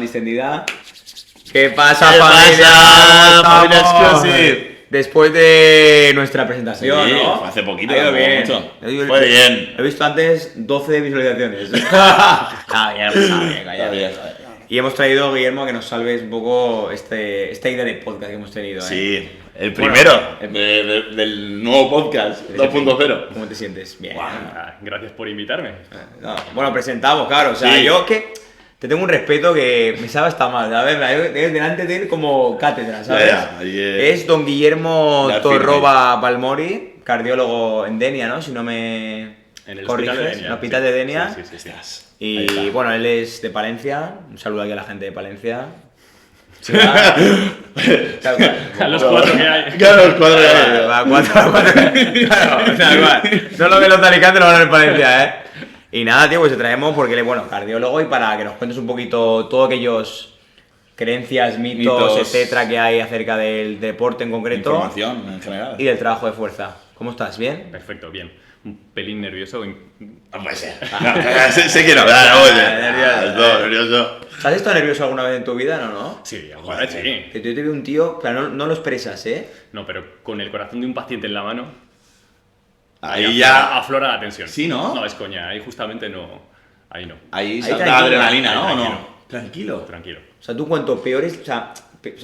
Distendida. ¿Qué pasa, ¿Qué familia? pasa, familia ¿Estamos? Exclusive? Después de nuestra presentación, Sí, ¿no? fue hace poquito, Ha ido tampoco bien. mucho. Fue bien. He visto antes 12 visualizaciones. Está bien, Está calla. bien. Y hemos traído a Guillermo a que nos salves un poco esta idea de podcast que hemos tenido. Sí, el primero Bueno, del nuevo podcast 2.0. ¿Cómo te sientes? Bien. Gracias por invitarme. No, bueno, presentamos, claro. O sea, Sí. yo que te tengo un respeto que me sabe hasta mal. A ver, delante de él como cátedra, ¿sabes? Ya, ahí es don Guillermo la Torroba Balmori, cardiólogo en Denia, ¿no? Si no me En el corriges, hospital de Denia. en el hospital de Denia. Sí. Hostias. Y Ahí está. bueno, él es de Palencia. Un saludo aquí a la gente de Palencia. Tal cual. A los cuatro que hay. Claro, los cuatro que hay. Va, cuatro. Claro, tal cual. No lo que los de Alicante lo van a ver en Palencia, ¿eh? Y nada, tío, pues te traemos porque él es, bueno, cardiólogo y para que nos cuentes un poquito todos aquellos creencias, mitos, etcétera, que hay acerca del deporte en concreto Información en general. y del trabajo de fuerza. ¿Cómo estás? ¿Bien? Perfecto, bien. Un pelín nervioso. No puede ser. Sé que no, claro, Nervioso. nervioso. ¿Has estado nervioso alguna vez en tu vida? No. Sí, alguna vez sí. Que yo te veo un tío, claro, no lo expresas, ¿eh? No, pero con el corazón de un paciente en la mano, Ahí ya. aflora la tensión. Sí, ¿no? No, es coña. Ahí justamente no. Ahí no. Ahí Ahí salta tranquilo. adrenalina, ¿no? Ahí ¿O tranquilo. no? Tranquilo. Tranquilo. O sea, tú cuanto peor es, o sea,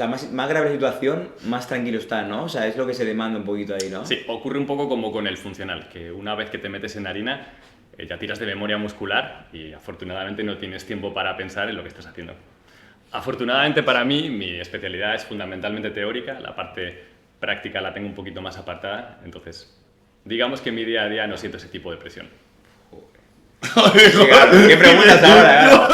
más grave la situación, más tranquilo estás, ¿no? O sea, es lo que se demanda un poquito ahí, ¿no? Sí, ocurre un poco como con el funcional, que una vez que te metes en harina, ya tiras de memoria muscular y afortunadamente no tienes tiempo para pensar en lo que estás haciendo. Afortunadamente para mí, mi especialidad es fundamentalmente teórica, la parte práctica la tengo un poquito más apartada, entonces digamos que en mi día a día no siento ese tipo de presión. Sí, claro. ¿Qué preguntas ahora?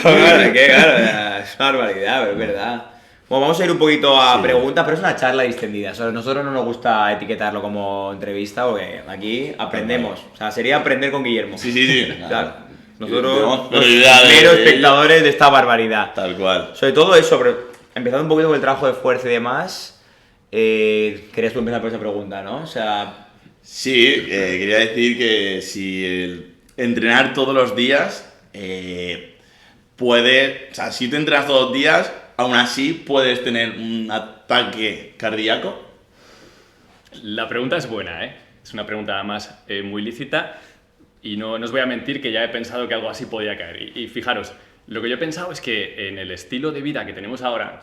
Claro, es una barbaridad, pero es verdad. Bueno, vamos a ir un poquito a preguntas, pero es una charla distendida. O sea, a nosotros no nos gusta etiquetarlo como entrevista porque aquí aprendemos. O sea, sería aprender con Guillermo. Sí. O sea, nosotros Tenemos los prioridad de- meros espectadores de esta barbaridad. Tal cual. Sobre todo eso, pero empezando un poquito con el trabajo de fuerza y demás, querías tú empezar por esa pregunta, ¿no? O sea, Sí, quería decir que si el entrenar todos los días puede, o sea, si te entrenas todos los días, aún así puedes tener un ataque cardíaco. La pregunta es buena, ¿eh? Es una pregunta además muy lícita y no os voy a mentir que ya he pensado que algo así podía caer. Y fijaros, lo que yo he pensado es que en el estilo de vida que tenemos ahora,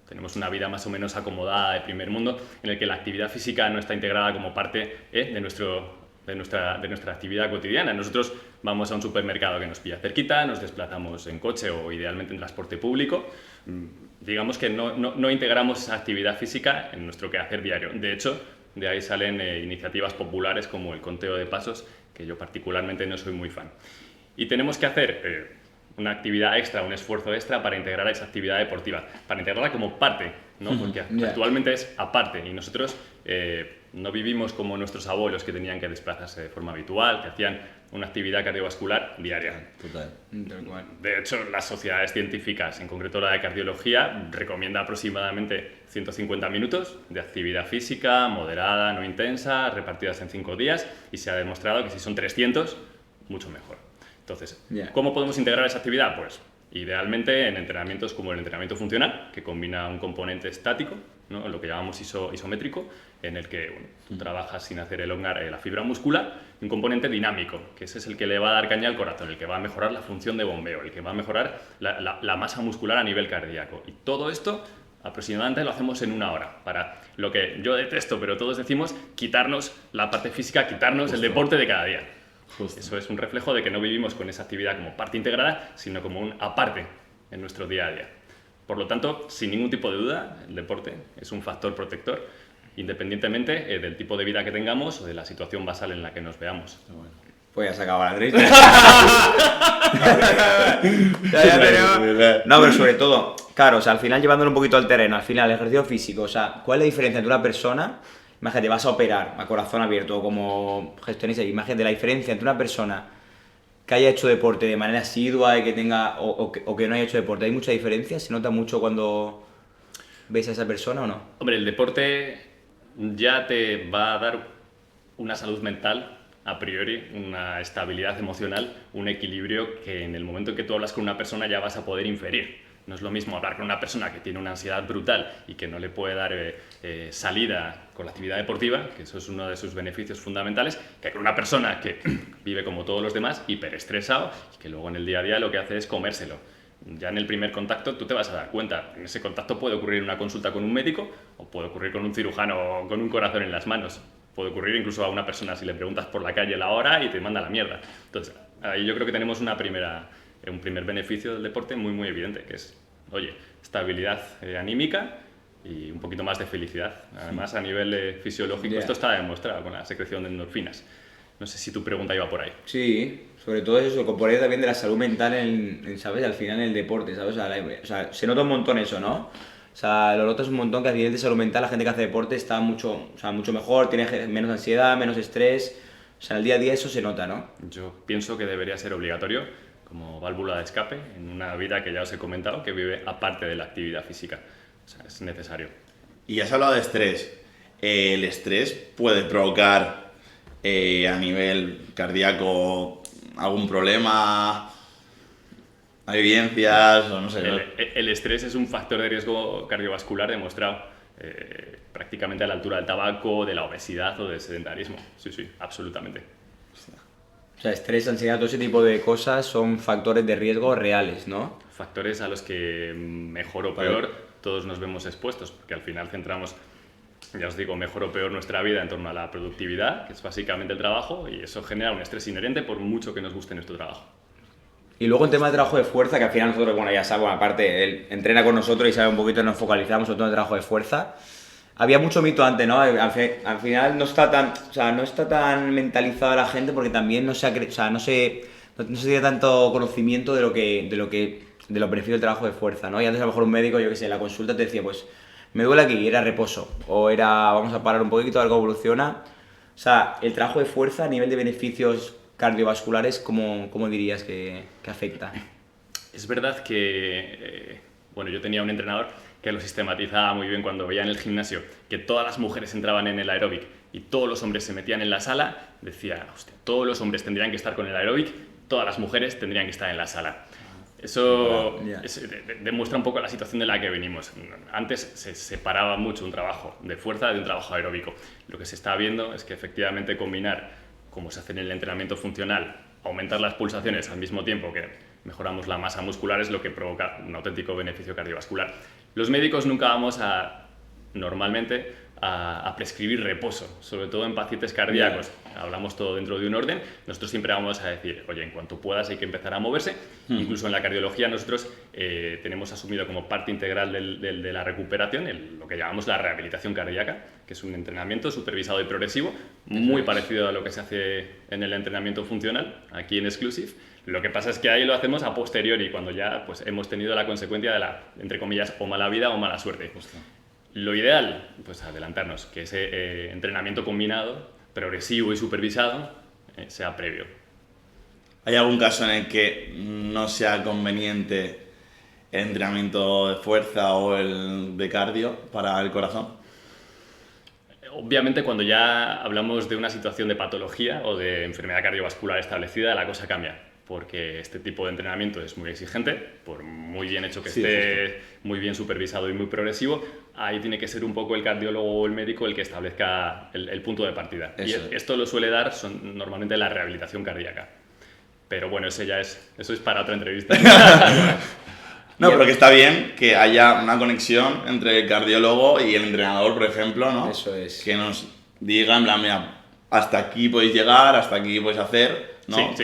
tenemos una vida más o menos acomodada de primer mundo, en el que la actividad física no está integrada como parte de nuestra actividad cotidiana. Nosotros vamos a un supermercado que nos pilla cerquita, nos desplazamos en coche o idealmente en transporte público. Digamos que no integramos esa actividad física en nuestro quehacer diario. De hecho, de ahí salen iniciativas populares como el conteo de pasos, que yo particularmente no soy muy fan. Y tenemos que hacer una actividad extra, un esfuerzo extra para integrar esa actividad deportiva, para integrarla como parte, ¿no? Porque actualmente es aparte y nosotros no vivimos como nuestros abuelos que tenían que desplazarse de forma habitual, que hacían una actividad cardiovascular diaria. Total. De hecho, las sociedades científicas, en concreto la de cardiología, recomienda aproximadamente 150 minutos de actividad física moderada, no intensa, repartidas en 5 días y se ha demostrado que si son 300, mucho mejor. Entonces, ¿cómo podemos integrar esa actividad? Pues idealmente en entrenamientos como el entrenamiento funcional, que combina un componente estático, ¿no? Lo que llamamos isométrico, en el que tú trabajas sin hacer elongar la fibra muscular, y un componente dinámico, que ese es el que le va a dar caña al corazón, el que va a mejorar la función de bombeo, el que va a mejorar la masa muscular a nivel cardíaco. Y todo esto aproximadamente lo hacemos en 1 hora, para lo que yo detesto, pero todos decimos, quitarnos la parte física, quitarnos el deporte de cada día. Eso es un reflejo de que no vivimos con esa actividad como parte integrada, sino como un aparte en nuestro día a día. Por lo tanto, sin ningún tipo de duda, el deporte es un factor protector, independientemente del tipo de vida que tengamos o de la situación basal en la que nos veamos. pues ya se acaba la entrevista. Ya tenemos. No, pero sobre todo, claro, o sea, al final llevándolo un poquito al terreno, al final el ejercicio físico, o sea, ¿cuál es la diferencia entre una persona, imagínate, vas a operar a corazón abierto como gestionista, imagínate la diferencia entre una persona que haya hecho deporte de manera asidua y que tenga, o que no haya hecho deporte? ¿Hay mucha diferencia? ¿Se nota mucho cuando ves a esa persona o no? Hombre, el deporte ya te va a dar una salud mental a priori una estabilidad emocional, un equilibrio que en el momento en que tú hablas con una persona ya vas a poder inferir. No es lo mismo hablar con una persona que tiene una ansiedad brutal y que no le puede dar salida con la actividad deportiva, que eso es uno de sus beneficios fundamentales, que con una persona que vive como todos los demás, hiperestresado, y que luego en el día a día lo que hace es comérselo. Ya en el primer contacto tú te vas a dar cuenta. En ese contacto puede ocurrir una consulta con un médico o puede ocurrir con un cirujano con un corazón en las manos. Puede ocurrir incluso a una persona si le preguntas por la calle la hora y te manda a la mierda. Entonces, ahí yo creo que tenemos un primer beneficio del deporte muy evidente, que es, oye, estabilidad anímica y un poquito más de felicidad. Además, a nivel fisiológico, esto está demostrado con la secreción de endorfinas. No sé si tu pregunta iba por ahí. Sí, sobre todo eso, el componente también de la salud mental ¿sabes? Al final en el deporte, ¿sabes? O sea, se nota un montón eso, ¿no? O sea, lo notas un montón que a nivel de salud mental la gente que hace deporte está mucho mejor, tiene menos ansiedad, menos estrés. O sea, en el día a día eso se nota, ¿no? Yo pienso que debería ser obligatorio como válvula de escape en una vida que ya os he comentado que vive aparte de la actividad física. O sea, es necesario. Y has hablado de estrés. ¿El estrés puede provocar a nivel cardíaco algún problema? ¿Hay evidencias o no sé? El estrés es un factor de riesgo cardiovascular demostrado prácticamente a la altura del tabaco, de la obesidad o del sedentarismo. Sí, absolutamente. O sea, estrés, ansiedad, todo ese tipo de cosas son factores de riesgo reales, ¿no? Factores a los que mejor o peor todos nos vemos expuestos, porque al final centramos, ya os digo, mejor o peor nuestra vida en torno a la productividad, que es básicamente el trabajo, y eso genera un estrés inherente por mucho que nos guste nuestro trabajo. Y luego el tema de trabajo de fuerza, que al final nosotros, bueno, ya sabemos, aparte, él entrena con nosotros y sabe un poquito, nos focalizamos sobre todo en el trabajo de fuerza. Había mucho mito antes, ¿no? Al final no está tan mentalizada la gente porque también no se tiene tanto conocimiento de los beneficios del trabajo de fuerza, ¿no? Y antes a lo mejor un médico, yo qué sé, en la consulta te decía, pues, me duele aquí, y era reposo, o era, vamos a parar un poquito, algo evoluciona. O sea, el trabajo de fuerza a nivel de beneficios cardiovasculares, ¿cómo dirías que afecta? Es verdad que, bueno, yo tenía un entrenador que lo sistematizaba muy bien cuando veía en el gimnasio que todas las mujeres entraban en el aeróbic y todos los hombres se metían en la sala, decía, hostia, todos los hombres tendrían que estar con el aeróbic, todas las mujeres tendrían que estar en la sala. Eso demuestra un poco la situación de la que venimos. Antes se separaba mucho un trabajo de fuerza de un trabajo aeróbico. Lo que se está viendo es que efectivamente combinar, como se hace en el entrenamiento funcional, aumentar las pulsaciones al mismo tiempo que mejoramos la masa muscular es lo que provoca un auténtico beneficio cardiovascular. Los médicos nunca vamos normalmente a prescribir reposo, sobre todo en pacientes cardíacos. Hablamos todo dentro de un orden. Nosotros siempre vamos a decir, oye, en cuanto puedas hay que empezar a moverse. Incluso en la cardiología nosotros tenemos asumido como parte integral de la recuperación lo que llamamos la rehabilitación cardíaca, que es un entrenamiento supervisado y progresivo, muy parecido a lo que se hace en el entrenamiento funcional, aquí en Exclusive. Lo que pasa es que ahí lo hacemos a posteriori, cuando ya pues, hemos tenido la consecuencia de la, entre comillas, o mala vida o mala suerte. Lo ideal, pues adelantarnos, que ese entrenamiento combinado, progresivo y supervisado, sea previo. ¿Hay algún caso en el que no sea conveniente el entrenamiento de fuerza o el de cardio para el corazón? Obviamente, cuando ya hablamos de una situación de patología o de enfermedad cardiovascular establecida, la cosa cambia, porque este tipo de entrenamiento es muy exigente, por muy bien hecho que esté, muy bien supervisado y muy progresivo. Ahí tiene que ser un poco el cardiólogo o el médico el que establezca el punto de partida. Esto lo suele dar normalmente la rehabilitación cardíaca. Pero bueno, eso es para otra entrevista. No, pero que está bien que haya una conexión entre el cardiólogo y el entrenador, por ejemplo, ¿no? Eso es. Que nos diga, en plan, mira, hasta aquí podéis llegar, hasta aquí podéis hacer, ¿no?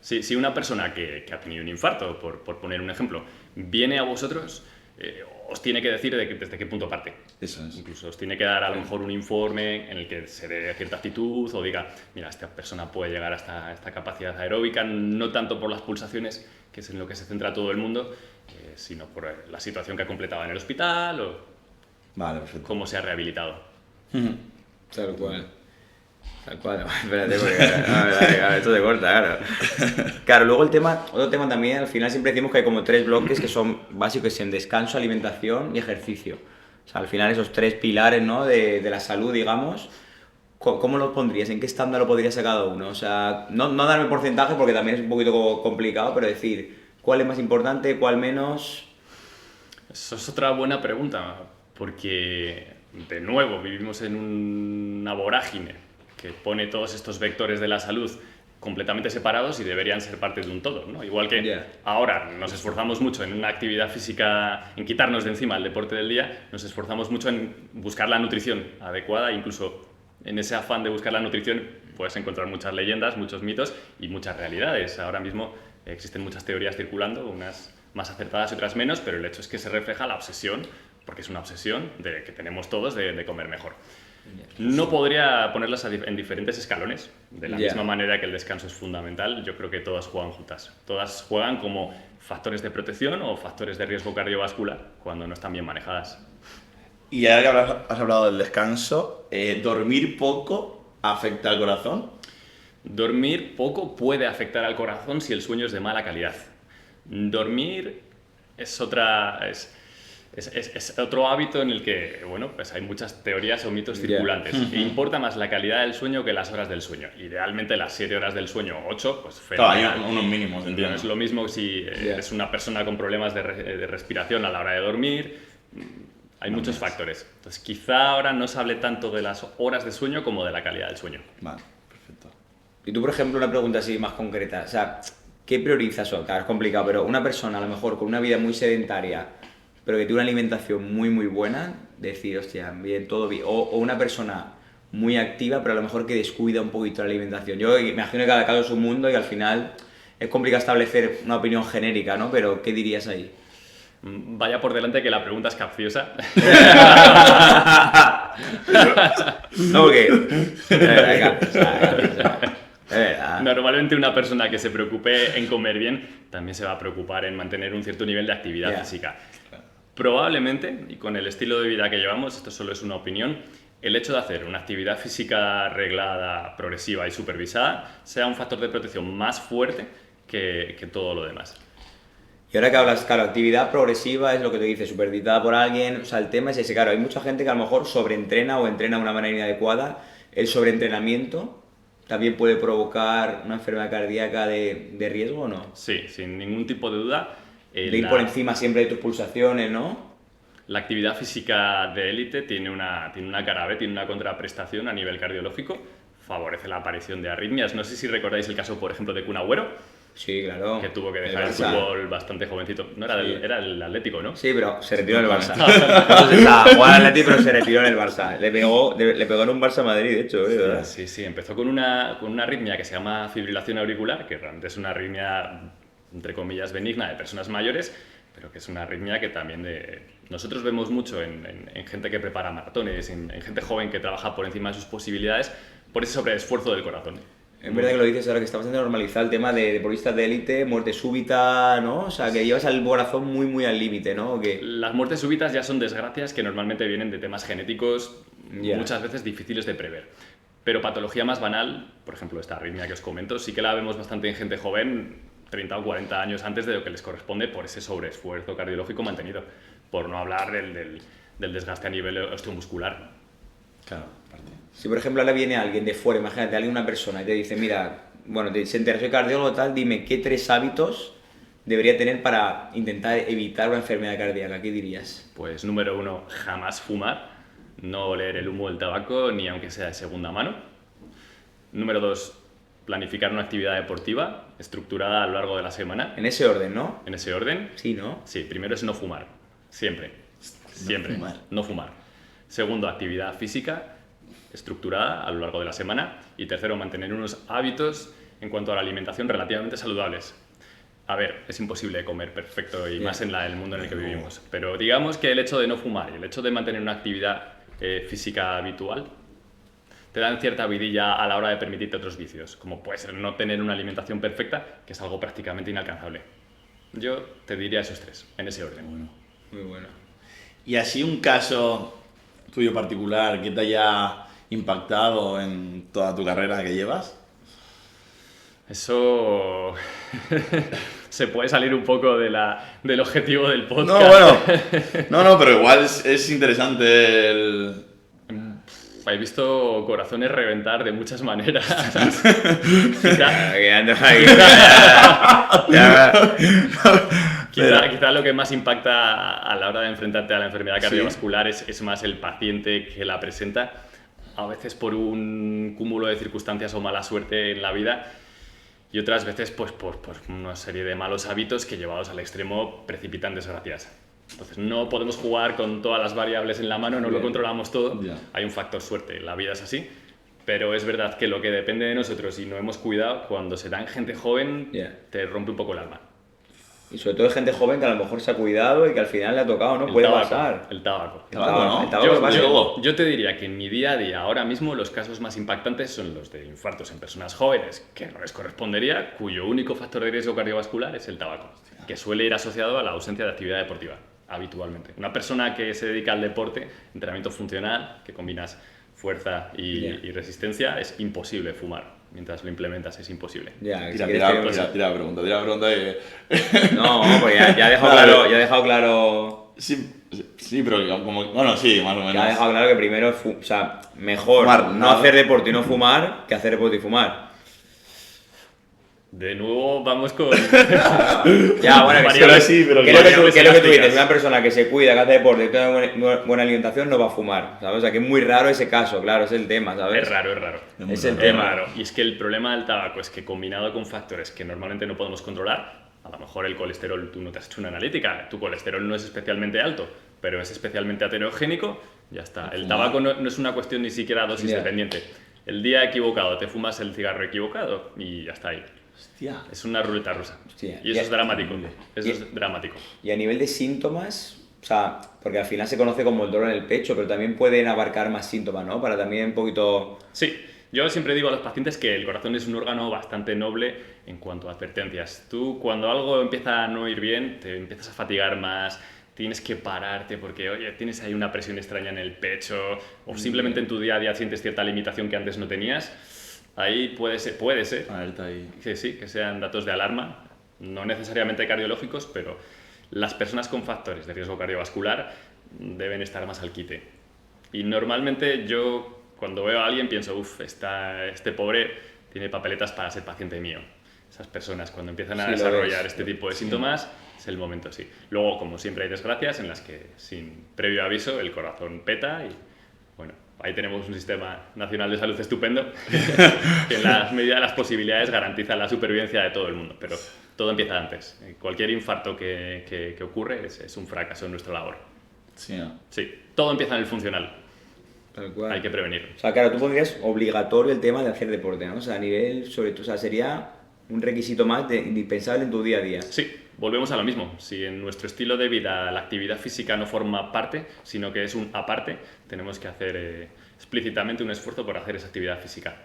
Sí, si una persona que ha tenido un infarto, por poner un ejemplo, viene a vosotros, os tiene que decir desde qué punto parte. Eso es. Incluso os tiene que dar a lo mejor un informe en el que se dé cierta actitud o diga, mira, esta persona puede llegar hasta esta capacidad aeróbica, no tanto por las pulsaciones, que es en lo que se centra todo el mundo, sino por la situación que ha completado en el hospital o cómo se ha rehabilitado. Tal cual. Espérate, porque a ver, esto te corta, claro. Claro, luego otro tema también, al final siempre decimos que hay como 3 bloques que son básicos, que son descanso, alimentación y ejercicio. O sea, al final esos 3 pilares, ¿no? de la salud, digamos. ¿cómo lo pondrías? ¿En qué estándar lo podrías a cada uno? O sea, no darme porcentaje porque también es un poquito complicado, pero decir, ¿cuál es más importante, cuál menos? Eso es otra buena pregunta, porque de nuevo vivimos en una vorágine que pone todos estos vectores de la salud completamente separados y deberían ser parte de un todo, ¿no? Igual que ahora nos esforzamos mucho en una actividad física, en quitarnos de encima el deporte del día, nos esforzamos mucho en buscar la nutrición adecuada, incluso en ese afán de buscar la nutrición puedes encontrar muchas leyendas, muchos mitos y muchas realidades. Ahora mismo existen muchas teorías circulando, unas más acertadas y otras menos, pero el hecho es que se refleja la obsesión, porque es una obsesión que tenemos todos de comer mejor. No podría ponerlas en diferentes escalones, de la misma manera que el descanso es fundamental. Yo creo que todas juegan juntas. Todas juegan como factores de protección o factores de riesgo cardiovascular cuando no están bien manejadas. Y ahora que has hablado del descanso, ¿dormir poco afecta al corazón? Dormir poco puede afectar al corazón si el sueño es de mala calidad. Dormir es otro hábito en el que, bueno, pues hay muchas teorías o mitos circulantes. Importa más la calidad del sueño que las horas del sueño. Idealmente las 7 horas del sueño o 8, pues fenomenal. Claro, hay unos mínimos, entiendo. No es lo mismo si eres una persona con problemas de respiración a la hora de dormir. Hay muchos factores. Entonces quizá ahora no se hable tanto de las horas de sueño como de la calidad del sueño. Vale, perfecto. Y tú, por ejemplo, una pregunta así más concreta. O sea, ¿qué priorizas? Claro, es complicado, pero una persona a lo mejor con una vida muy sedentaria, pero que tiene una alimentación muy muy buena, decir, hostia, bien, todo bien. O una persona muy activa, pero a lo mejor que descuida un poquito la alimentación. Yo me imagino que cada caso es un mundo y al final es complicado establecer una opinión genérica, ¿no? Pero ¿qué dirías ahí? Vaya por delante que la pregunta es capciosa. No, porque... Es verdad. Normalmente una persona que se preocupe en comer bien también se va a preocupar en mantener un cierto nivel de actividad física. Probablemente, y con el estilo de vida que llevamos, esto solo es una opinión, el hecho de hacer una actividad física reglada, progresiva y supervisada sea un factor de protección más fuerte que todo lo demás. Y ahora que hablas, claro, actividad progresiva es lo que te dice, supervisada por alguien, o sea, el tema es ese, claro, hay mucha gente que a lo mejor sobreentrena o entrena de una manera inadecuada. El sobreentrenamiento también puede provocar una enfermedad cardíaca de riesgo, ¿o no? Sí, sin ningún tipo de duda. De ir por encima siempre de tus pulsaciones, ¿no? La actividad física de élite tiene una cara B, tiene una contraprestación a nivel cardiológico, favorece la aparición de arritmias. No sé si recordáis el caso, por ejemplo, de Kun Agüero. Sí, claro. Que tuvo que dejar el fútbol bastante jovencito. No era, era el Atlético, ¿no? Sí, pero se retiró del Barça. Entonces, jugaba al Atlético, pero se retiró en el Barça. Le pegó en un Barça Madrid, de hecho, ¿verdad? Sí. Empezó con una arritmia que se llama fibrilación auricular, que realmente es una arritmia, entre comillas, benigna de personas mayores, pero que es una arritmia que también nosotros vemos mucho en gente que prepara maratones, en gente joven que trabaja por encima de sus posibilidades, por ese sobreesfuerzo del corazón. Es verdad que lo dices ahora que está bastante normalizado el tema de deportistas de élite, muerte súbita, ¿no? O sea, que llevas al corazón muy, muy al límite, ¿no? ¿O qué? Las muertes súbitas ya son desgracias que normalmente vienen de temas genéticos muchas veces difíciles de prever. Pero patología más banal, por ejemplo, esta arritmia que os comento, sí que la vemos bastante en gente joven, 30 o 40 años antes de lo que les corresponde por ese sobreesfuerzo cardiológico mantenido. Por no hablar del desgaste a nivel osteomuscular. Claro. Si por ejemplo ahora viene alguien de fuera, imagínate, una persona y te dice, mira, bueno, se entera, soy cardiólogo tal, dime qué 3 hábitos debería tener para intentar evitar una enfermedad cardíaca, ¿qué dirías? Pues número 1, jamás fumar, no oler el humo del tabaco ni aunque sea de segunda mano. Número 2, planificar una actividad deportiva estructurada a lo largo de la semana. En ese orden, ¿no? En ese orden. Sí, ¿no? Sí, primero es no fumar, siempre, no fumar. Segundo, actividad física estructurada a lo largo de la semana. Y tercero, mantener unos hábitos en cuanto a la alimentación relativamente saludables. A ver, es imposible comer perfecto y más en el mundo en el que vivimos. Pero digamos que el hecho de no fumar y el hecho de mantener una actividad física habitual te dan cierta vidilla a la hora de permitirte otros vicios, como puede ser no tener una alimentación perfecta, que es algo prácticamente inalcanzable. Yo te diría esos 3, en ese orden. Bueno. Muy bueno. Y así un caso tuyo particular que te haya impactado en toda tu carrera que llevas. Eso se puede salir un poco del objetivo del podcast. No, bueno, pero igual es interesante he visto corazones reventar de muchas maneras. Quizá lo que más impacta a la hora de enfrentarte a la enfermedad cardiovascular es más el paciente que la presenta, a veces por un cúmulo de circunstancias o mala suerte en la vida, y otras veces pues por una serie de malos hábitos que llevados al extremo precipitan desgracias. Entonces no podemos jugar con todas las variables en la mano, no lo controlamos todo, hay un factor suerte, la vida es así, pero es verdad que lo que depende de nosotros y no hemos cuidado, cuando se da en gente joven, te rompe un poco el alma. Y sobre todo hay gente joven que a lo mejor se ha cuidado y que al final le ha tocado, ¿no? Puede pasar. El tabaco. ¿No? Yo te diría que en mi día a día, ahora mismo, los casos más impactantes son los de infartos en personas jóvenes, que no les correspondería, cuyo único factor de riesgo cardiovascular es el tabaco, que suele ir asociado a la ausencia de actividad deportiva, habitualmente. Una persona que se dedica al deporte, entrenamiento funcional, que combinas fuerza y resistencia, es imposible fumar. Mientras lo implementas es imposible. Tira la pregunta. No, pues ya ha dejado claro... Sí, pero como... Bueno, sí, más o menos. Ya ha dejado claro que primero mejor fumar, no hacer deporte y no fumar que hacer deporte y fumar. De nuevo vamos con... Ya, bueno, sí, pero ¿qué es lo que tú dices? Una persona que se cuida, que hace deporte, que tiene buena alimentación, no va a fumar, ¿sabes? O sea, que es muy raro ese caso, claro, es el tema, ¿sabes? Es raro. Es el tema. Raro. Y es que el problema del tabaco es que combinado con factores que normalmente no podemos controlar, a lo mejor el colesterol, tú no te has hecho una analítica, tu colesterol no es especialmente alto, pero es especialmente aterogénico, ya está. El tabaco no es una cuestión ni siquiera dosis dependiente. El día equivocado te fumas el cigarro equivocado y ya está ahí. Hostia. Es una ruleta rusa. Hostia. Y eso es dramático. Es dramático. Y a nivel de síntomas, o sea, porque al final se conoce como el dolor en el pecho, pero también pueden abarcar más síntomas, ¿no? Para también un poquito... Sí, yo siempre digo a los pacientes que el corazón es un órgano bastante noble en cuanto a advertencias. Tú, cuando algo empieza a no ir bien, te empiezas a fatigar más, tienes que pararte porque, oye, tienes ahí una presión extraña en el pecho, o simplemente en tu día a día sientes cierta limitación que antes no tenías. Ahí puede ser ahí. que sí, que sean datos de alarma, no necesariamente cardiológicos, pero las personas con factores de riesgo cardiovascular deben estar más al quite. Y normalmente yo, cuando veo a alguien, pienso, este pobre tiene papeletas para ser paciente mío. Esas personas, cuando empiezan a desarrollar este tipo de síntomas, es el momento, sí. Luego, como siempre, hay desgracias en las que, sin previo aviso, el corazón peta y, bueno, ahí tenemos un sistema nacional de salud estupendo que en la medida de las posibilidades garantiza la supervivencia de todo el mundo, pero todo empieza antes. Cualquier infarto que ocurre es un fracaso en nuestra labor. Sí, ¿no? Sí, todo empieza en el funcional. Tal cual. Hay que prevenir. O sea, claro, tú pondrías obligatorio el tema de hacer deporte, ¿no? O sea, a nivel, sobre todo, o sea, sería un requisito más indispensable en tu día a día. Sí, volvemos a lo mismo. Si en nuestro estilo de vida la actividad física no forma parte, sino que es un aparte, tenemos que hacer explícitamente un esfuerzo por hacer esa actividad física.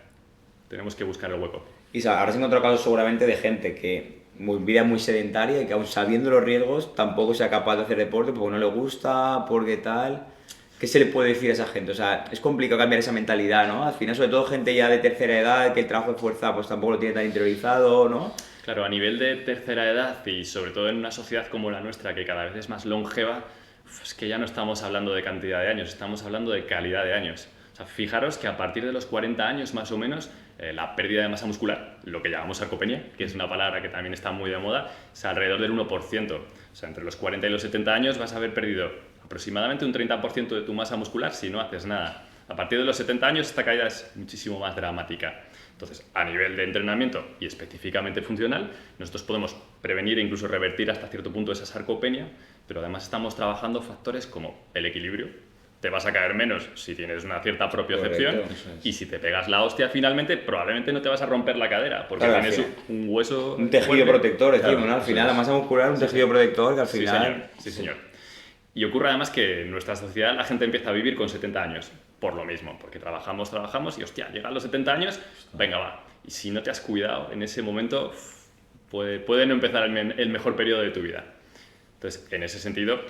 Tenemos que buscar el hueco. Y habrás encontrado casos seguramente de gente que vida muy sedentaria y que aún sabiendo los riesgos tampoco sea capaz de hacer deporte porque no le gusta, porque tal... ¿Qué se le puede decir a esa gente? O sea, es complicado cambiar esa mentalidad, ¿no? Al final, sobre todo gente ya de tercera edad, que el trabajo de fuerza pues tampoco lo tiene tan interiorizado, ¿no? Claro, a nivel de tercera edad y sobre todo en una sociedad como la nuestra que cada vez es más longeva, es que ya no estamos hablando de cantidad de años, estamos hablando de calidad de años. O sea, fijaros que a partir de los 40 años más o menos, la pérdida de masa muscular, lo que llamamos sarcopenia, que es una palabra que también está muy de moda, es alrededor del 1%. O sea, entre los 40 y los 70 años vas a haber perdido aproximadamente un 30% de tu masa muscular si no haces nada. A partir de los 70 años esta caída es muchísimo más dramática. Entonces, a nivel de entrenamiento y específicamente funcional, nosotros podemos prevenir e incluso revertir hasta cierto punto esa sarcopenia, pero además estamos trabajando factores como el equilibrio. Te vas a caer menos si tienes una cierta propiocepción y si te pegas la hostia finalmente, probablemente no te vas a romper la cadera porque tienes un hueso... Un tejido protector, decimos, ¿no? Al final la masa muscular es un tejido protector que al final... Sí, señor. Y ocurre además que en nuestra sociedad la gente empieza a vivir con 70 años, por lo mismo, porque trabajamos y hostia, llegan los 70 años, venga va. Y si no te has cuidado en ese momento, puede no empezar el mejor periodo de tu vida. Entonces, en ese sentido,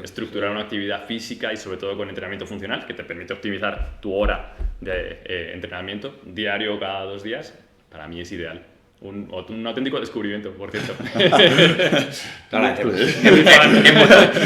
estructurar una actividad física y sobre todo con entrenamiento funcional, que te permite optimizar tu hora de entrenamiento diario o cada 2 días, para mí es ideal. un auténtico descubrimiento, por cierto. Claramente,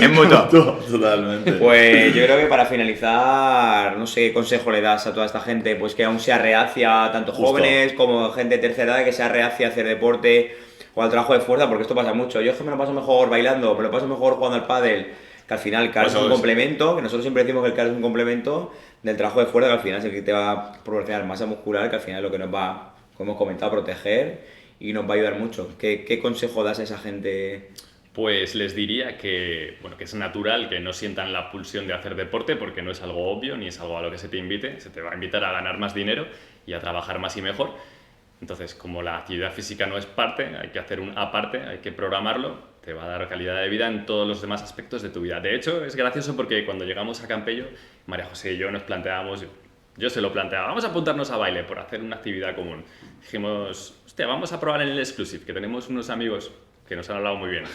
es mutuo. Totalmente. Pues yo creo que para finalizar, no sé qué consejo le das a toda esta gente, pues que aún sea reacia, tanto Justo. jóvenes como gente de tercera edad, que sea reacia a hacer deporte o al trabajo de fuerza, porque esto pasa mucho. Yo es que me lo paso mejor bailando, me lo paso mejor jugando al pádel, que al final el cardio es un complemento, que nosotros siempre decimos que el cardio es un complemento del trabajo de fuerza, que al final es el que te va a proporcionar masa muscular, que al final es lo que nos va, como hemos comentado, a proteger y nos va a ayudar mucho. ¿Qué consejo das a esa gente? Pues les diría que, bueno, que es natural que no sientan la pulsión de hacer deporte porque no es algo obvio ni es algo a lo que se te invite. Se te va a invitar a ganar más dinero y a trabajar más y mejor. Entonces, como la actividad física no es parte, hay que hacer un aparte, hay que programarlo, te va a dar calidad de vida en todos los demás aspectos de tu vida. De hecho, es gracioso porque cuando llegamos a Campello, María José y yo nos planteábamos, yo se lo planteaba, vamos a apuntarnos a baile por hacer una actividad común. Dijimos, hostia, vamos a probar en el Exclusive, que tenemos unos amigos que nos han hablado muy bien.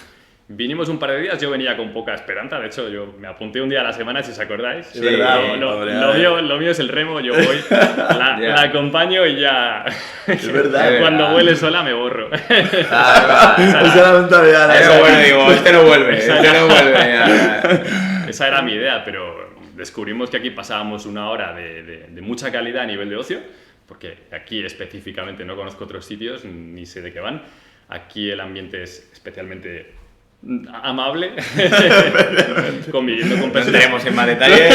Vinimos un par de días, yo venía con poca esperanza, de hecho yo me apunté un día a la semana, si os acordáis. Sí, verdad, lo mío es el remo, yo voy, la acompaño y ya... Es verdad. Cuando huele sola me borro. Esa es la mentalidad. Eso bueno, digo, este no vuelve. Ya. Esa era mi idea, pero descubrimos que aquí pasábamos una hora de mucha calidad a nivel de ocio, porque aquí específicamente no conozco otros sitios, ni sé de qué van. Aquí el ambiente es especialmente amable, conviviendo con personas. No entremos en más detalle.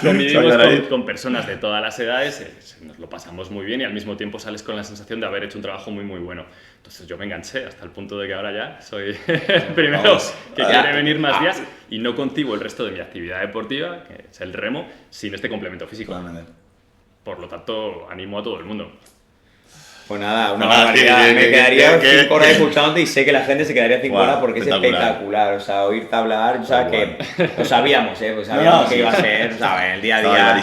Convivimos con personas de todas las edades, nos lo pasamos muy bien y al mismo tiempo sales con la sensación de haber hecho un trabajo muy muy bueno. Entonces yo me enganché hasta el punto de que ahora ya soy el primero que quiere venir más días y no concibo el resto de mi actividad deportiva, que es el remo, sin este complemento físico. Por lo tanto, animo a todo el mundo. Pues nada, una barbaridad. Me quedaría 5 horas escuchándote y sé que la gente se quedaría 5 horas porque es espectacular. O sea, oírte hablar, o sea, que lo sabíamos, pues sabíamos que iba a ser, ¿sabes? El día a día.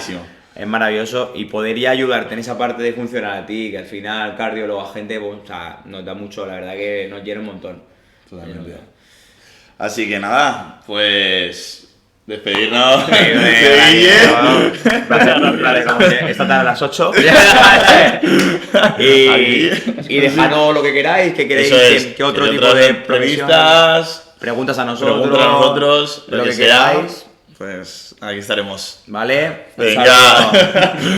Es maravilloso y podría ayudarte en esa parte de funcionar a ti, que al final, cardiólogo, gente, pues, o sea, nos da mucho, la verdad que nos llena un montón. Totalmente. Así que nada, pues. Despedirnos. Esta tarde a las 8. y dejadnos lo que queráis, que queréis, que otro tipo de preguntas, preguntas a nosotros, lo que queráis. Pues aquí estaremos. Vale. Venga.